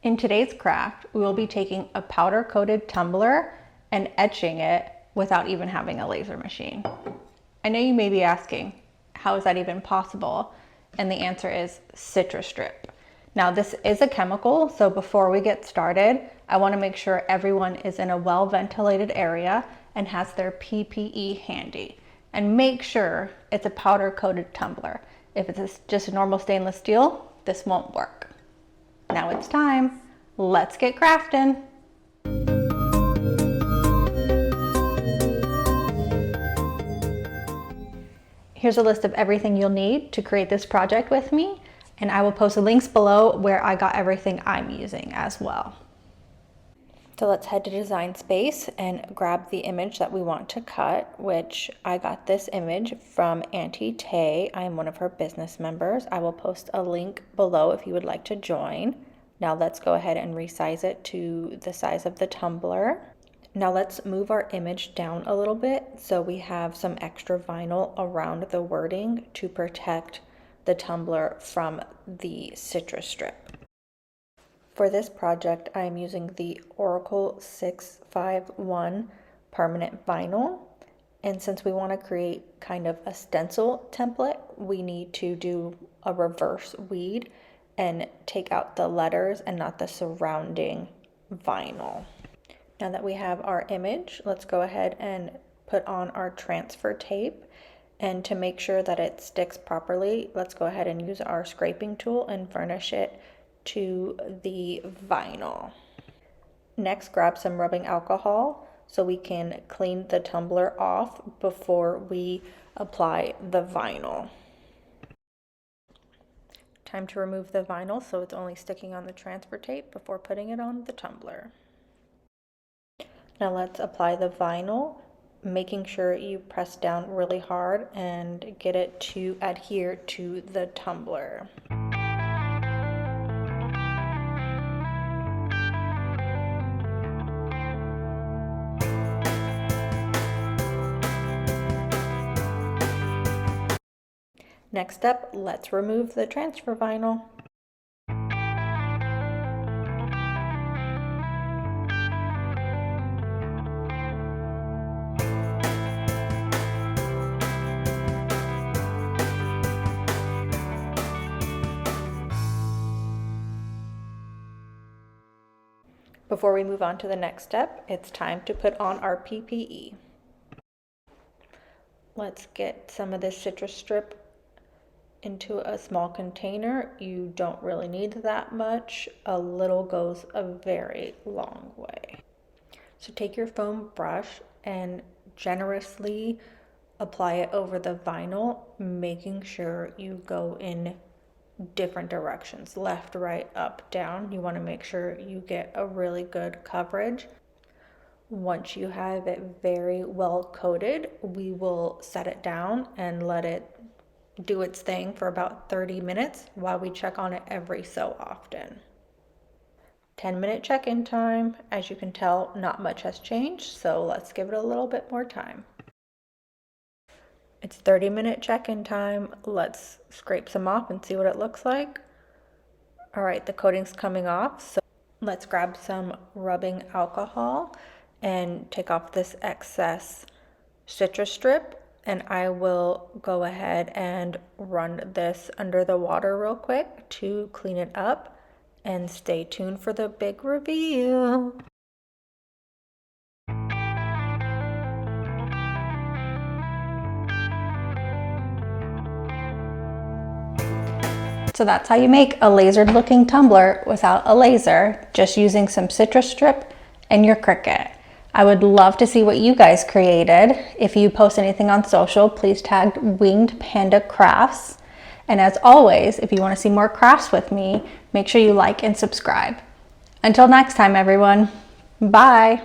In today's craft, we will be taking a powder-coated tumbler and etching it without even having a laser machine. I know you may be asking, how is that even possible? And the answer is Citristrip. Now this is a chemical, so before we get started, I want to make sure everyone is in a well-ventilated area and has their PPE handy. And make sure it's a powder-coated tumbler. If it's just a normal stainless steel, this won't work. Now it's time. Let's get crafting. Here's a list of everything you'll need to create this project with me, and I will post the links below where I got everything I'm using as well. So let's head to Design Space and grab the image that we want to cut, which I got this image from Auntie Tay. I am one of her business members. I will post a link below if you would like to join. Now let's go ahead and resize it to the size of the tumbler. Now let's move our image down a little bit so we have some extra vinyl around the wording to protect the tumbler from the Citristrip. For this project, I am using the Oracle 651 permanent vinyl. And since we want to create kind of a stencil template, we need to do a reverse weed and take out the letters and not the surrounding vinyl. Now that we have our image, let's go ahead and put on our transfer tape. And to make sure that it sticks properly, let's go ahead and use our scraping tool and furnish it to the vinyl. Next, grab some rubbing alcohol so we can clean the tumbler off before we apply the vinyl. Time to remove the vinyl so it's only sticking on the transfer tape before putting it on the tumbler. Now let's apply the vinyl, making sure you press down really hard and get it to adhere to the tumbler. Next up, let's remove the transfer vinyl. Before we move on to the next step, it's time to put on our PPE. Let's get some of this Citristrip into a small container. You don't really need that much. A little goes a very long way. So take your foam brush and generously apply it over the vinyl, making sure you go in different directions, left, right, up, down. You want to make sure you get a really good coverage. Once you have it very well coated, we will set it down and let it do its thing for about 30 minutes while we check on it every so often. 10-minute check-in time. As you can tell, not much has changed, so let's give it a little bit more time. It's 30-minute check-in time. Let's scrape some off and see what it looks like. All right, the coating's coming off, so let's grab some rubbing alcohol and take off this excess Citristrip. And I will go ahead and run this under the water real quick to clean it up, and stay tuned for the big reveal. So that's how you make a lasered looking tumbler without a laser, just using some Citristrip and your Cricut. I would love to see what you guys created. If you post anything on social, please tag Winged Panda Crafts. And as always, if you want to see more crafts with me, make sure you like and subscribe. Until next time, everyone. Bye.